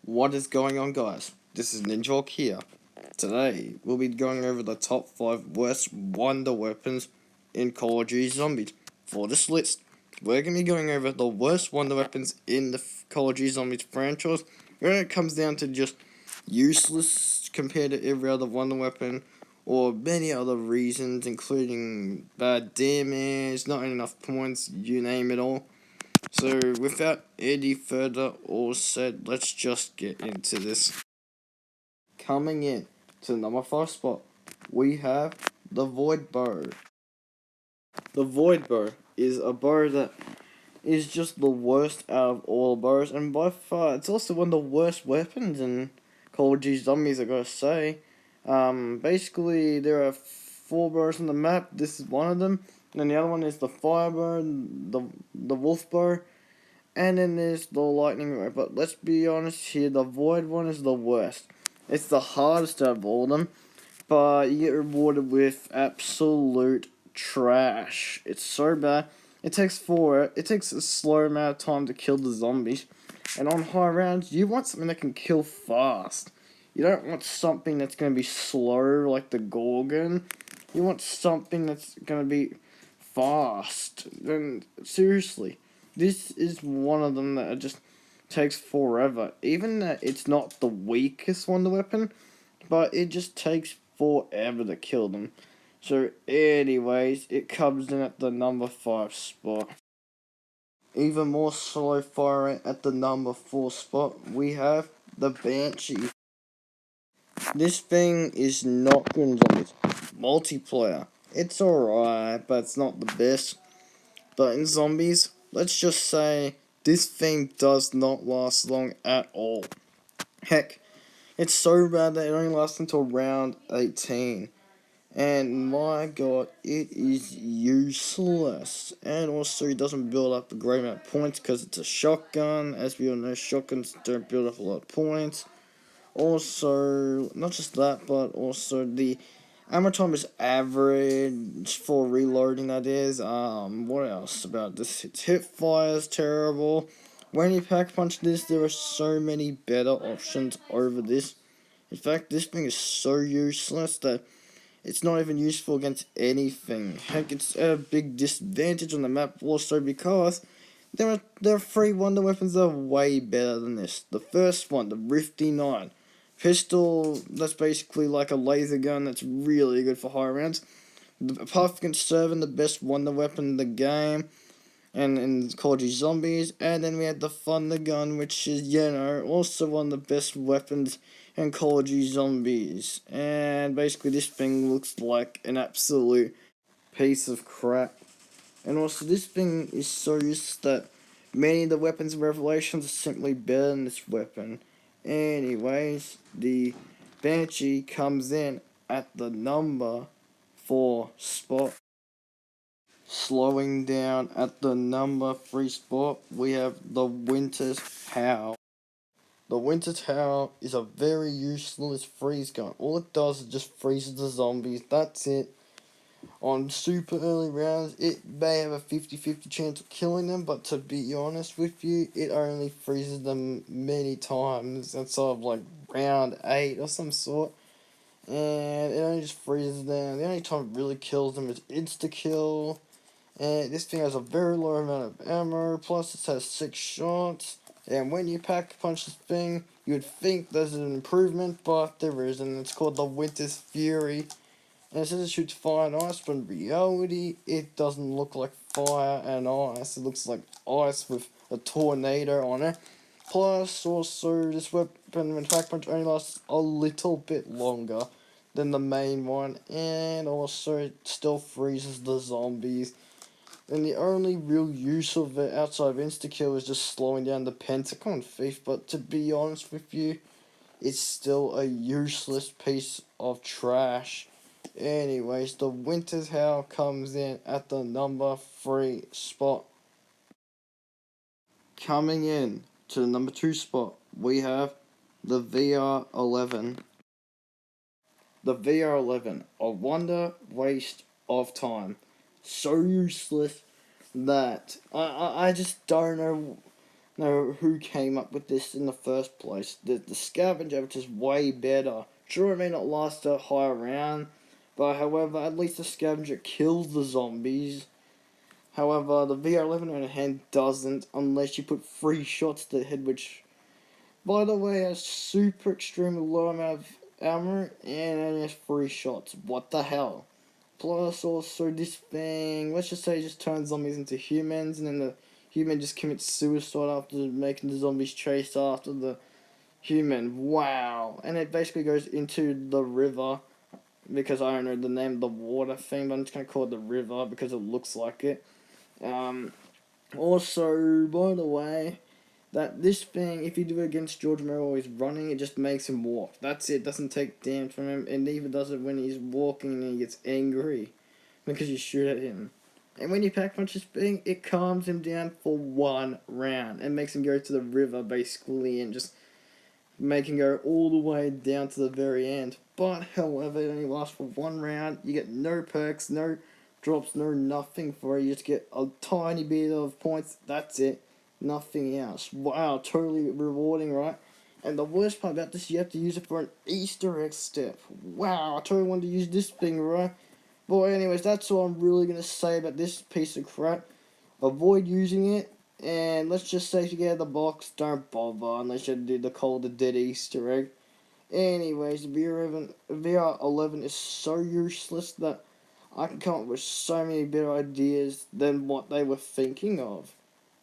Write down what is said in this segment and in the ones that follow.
What is going on, guys? This is Ninja here. Today, we'll be going over the top 5 worst wonder weapons in Call of Duty Zombies. For this list, we're going to be going over the worst wonder weapons in the Call of Duty Zombies franchise, when it comes down to just useless compared to every other wonder weapon, or many other reasons, including bad damage, not enough points, you name it all. So, without any further all said, let's just get into this. Coming in to the number 5 spot, we have the Void Bow. The Void Bow is a bow that is just the worst out of all bows, and by far, it's also one of the worst weapons in Call of Duty Zombies, I gotta say. Basically, there are 4 bows on the map. This is one of them. And then the other one is the Fire Bow, the Wolf Bow, and then there's the lightning bow. But let's be honest here, the void one is the worst. It's the hardest out of all of them, but you get rewarded with absolute trash. It's so bad. It takes a slow amount of time to kill the zombies. And on high rounds, you want something that can kill fast. You don't want something that's going to be slow like the Gorgon. You want something that's going to be fast. And seriously, this is one of them that just takes forever. Even that it's not the weakest wonder weapon, but it just takes forever to kill them. So anyways, it comes in at the number 5 spot. Even more slow firing at the number 4 spot, we have the Banshee. This thing is not good in zombies. Multiplayer, it's alright, but it's not the best. But in zombies, let's just say this thing does not last long at all. Heck, it's so bad that it only lasts until round 18. And my god, it is useless. And also, it doesn't build up a great amount of points because it's a shotgun. As we all know, shotguns don't build up a lot of points. Also, not just that, but also the ammo time is average for reloading, that is. What else about this? Its hip fire is terrible. When you pack punch this, there are so many better options over this. In fact, this thing is so useless that it's not even useful against anything. Heck, it's at a big disadvantage on the map also because there are 3 wonder weapons that are way better than this. The first one, the Rifty 9. Pistol, that's basically like a laser gun that's really good for high rounds. Apart from serving the best wonder weapon in the game, and in Call of Duty Zombies, and then we had the Thunder Gun, which is, also one of the best weapons in Call of Duty Zombies. And basically this thing looks like an absolute piece of crap. And also this thing is so useless that many of the weapons and revelations are simply better than this weapon. Anyways, the Banshee comes in at the number 4 spot. Slowing down at the number 3 spot, we have the Winter's Howl. The Winter's Howl is a very useless freeze gun. All it does is just freezes the zombies, that's it. On super early rounds, it may have a 50-50 chance of killing them, but to be honest with you, it only freezes them many times outside of like round 8 or some sort. And it only just freezes them. The only time it really kills them is insta-kill. And this thing has a very low amount of ammo, plus it has 6 shots. And when you pack punch this thing, you would think there's an improvement, but there isn't. It's called the Winter's Fury. And it says it shoots fire and ice, but in reality, it doesn't look like fire and ice. It looks like ice with a tornado on it. Plus, also, this weapon, when pack punch, only lasts a little bit longer than the main one. And also, it still freezes the zombies. And the only real use of it outside of insta-kill is just slowing down the Pentagon thief, but to be honest with you, it's still a useless piece of trash. Anyways, the Winter's Howl comes in at the number 3 spot. Coming in to the number 2 spot, we have the VR11. The VR11, a wonder waste of time. So useless that I just don't know know who came up with this in the first place. The scavenger, which is way better. Sure, it may not last a high round, but however, at least the scavenger kills the zombies. However, the VR11 on the hand doesn't unless you put 3 shots to the head, which, by the way, has super extremely low amount of armor and only has 3 shots. What the hell? Plus, also, this thing, let's just say, just turns zombies into humans, and then the human just commits suicide after making the zombies chase after the human. Wow. And it basically goes into the river, because I don't know the name of the water thing, but I'm just going to call it the river because it looks like it. Also, by the way, that this thing, if you do it against George Romero while he's running, it just makes him walk. That's it. Doesn't take damage from him, and neither does it when he's walking and he gets angry because you shoot at him. And when you pack punch this thing, it calms him down for 1 round and makes him go to the river basically and just make him go all the way down to the very end. But however, it only lasts for 1 round. You get no perks, no drops, no nothing for it. You just get a tiny bit of points. That's it. Nothing else. Wow, totally rewarding, right? And the worst part about this, you have to use it for an Easter egg step. Wow, I totally wanted to use this thing, right? But anyways, that's all I'm really going to say about this piece of crap. Avoid using it. And let's just say if you get the box, don't bother unless you do the Call of Dead Easter egg. Anyways, VR11 is so useless that I can come up with so many better ideas than what they were thinking of.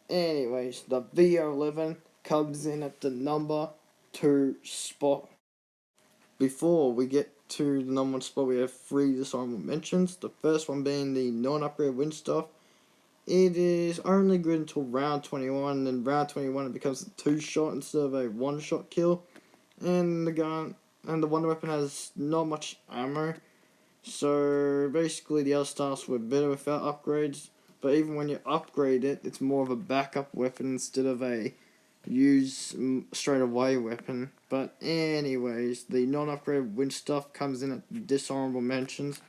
Anyways, the VR11 comes in at the number 2 spot. Before we get to the number 1 spot, we have 3 dishonorable mentions. The first one being the non-upgrade wind stuff. It is only good until round 21, and then round 21 it becomes a 2-shot instead of a 1-shot kill. And the wonder weapon has not much ammo, so basically the other stuffs were better without upgrades. But even when you upgrade it, it's more of a backup weapon instead of a use straight away weapon. But anyways, the non-upgraded wind stuff comes in at dishonorable mentions.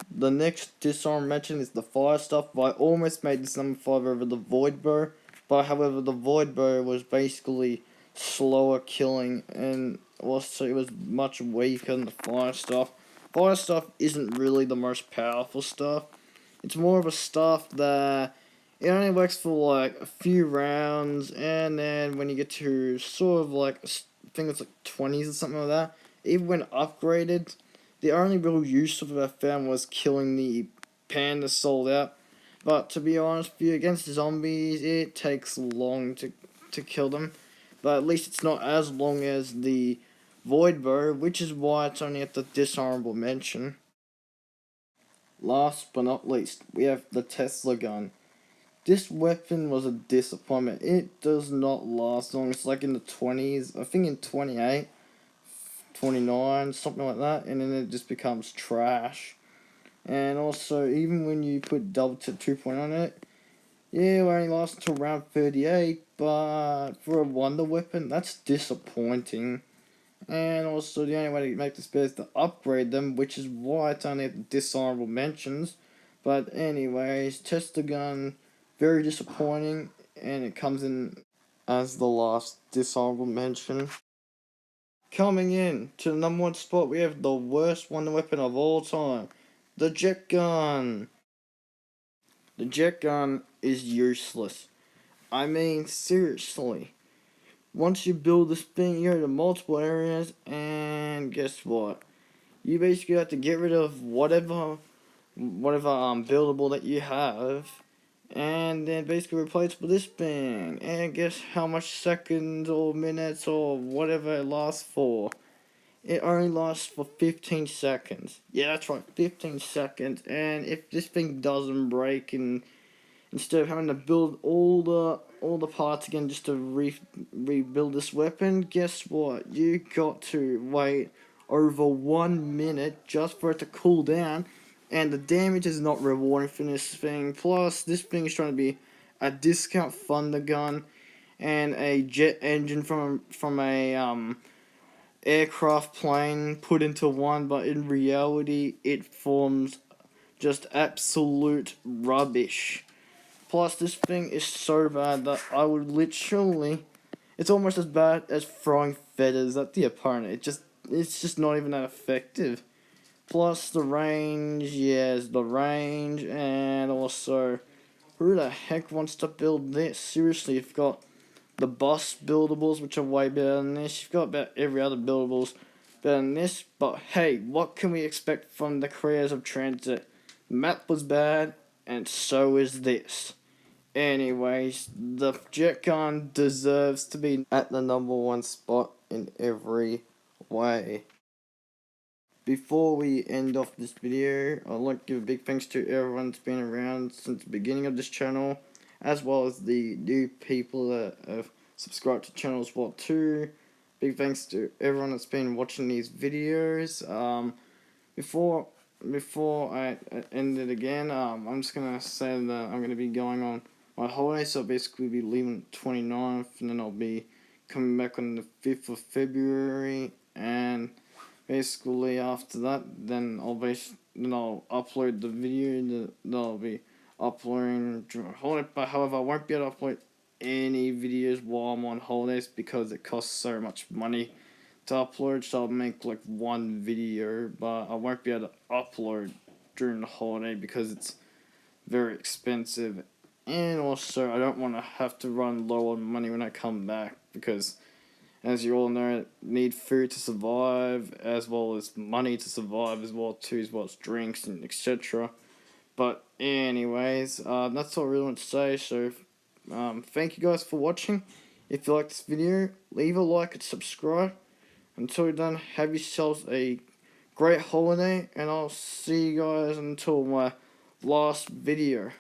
The next dishonorable mention is the fire stuff. I almost made this number 5 over the void bow, but however the void bow was basically slower killing and also it was much weaker than the fire stuff. Fire stuff isn't really the most powerful stuff. It's more of a stuff that it only works for like a few rounds, and then when you get to sort of like I think it's like 20s or something like that, even when upgraded, the only real use of it I found was killing the panda sold out. But to be honest with you, against zombies, it takes long to kill them. But at least it's not as long as the void bow, which is why it's only at the dishonorable mention. Last but not least, we have the Tesla gun. This weapon was a disappointment. It does not last long. It's like in the 20s, I think in 28, 29, something like that, and then it just becomes trash. And also, even when you put double tip 2.0 on it, yeah, it only lasts until round 38, but for a wonder weapon, that's disappointing. And also, the only way to make this better is to upgrade them, which is why it's only at the dishonorable mentions. But anyways, test the gun, very disappointing, and it comes in as the last dishonorable mention. Coming in to the number 1 spot, we have the worst wonder weapon of all time, the jet gun. The jet gun is useless. I mean, seriously. Once you build this thing, you go to multiple areas, and guess what? You basically have to get rid of whatever buildable that you have, and then basically replace it with this thing. And guess how much seconds or minutes or whatever it lasts for? It only lasts for 15 seconds. Yeah, that's right, 15 seconds. And if this thing doesn't break, and instead of having to build all the parts again just to rebuild this weapon, guess what? You got to wait over 1 minute just for it to cool down, and the damage is not rewarding for this thing. Plus, this thing is trying to be a discount thunder gun and a jet engine from a aircraft plane put into one, but in reality, it forms just absolute rubbish. Plus, this thing is so bad that I would literally. It's almost as bad as throwing feathers at the opponent. It's just not even that effective. Plus the range, yes, the range, and also, who the heck wants to build this? Seriously, you've got the boss buildables, which are way better than this. You've got about every other buildables better than this. But hey, what can we expect from the creators of Transit? The map was bad, and so is this. Anyways, the jet gun deserves to be at the #1 spot in every way. Before we end off this video, I'd like to give a big thanks to everyone that's been around since the beginning of this channel, as well as the new people that have subscribed to the channel as well too. Big thanks to everyone that's been watching these videos. Before I end it again, I'm just gonna say that I'm gonna be going on my holiday, so I'll basically be leaving 29th, and then I'll be coming back on the 5th of February, and basically after that, then I'll upload the video that I'll be uploading during holiday. But however, I won't be able to upload any videos while I'm on holidays because it costs so much money to upload. So I'll make like one video, but I won't be able to upload during the holiday because it's very expensive. And also, I don't want to have to run low on money when I come back because, as you all know, need food to survive as well as money to survive as well too, as well as drinks and etc. But anyways, that's all I really want to say. So, thank you guys for watching. If you like this video, leave a like and subscribe. Until you're done, have yourselves a great holiday, and I'll see you guys until my last video.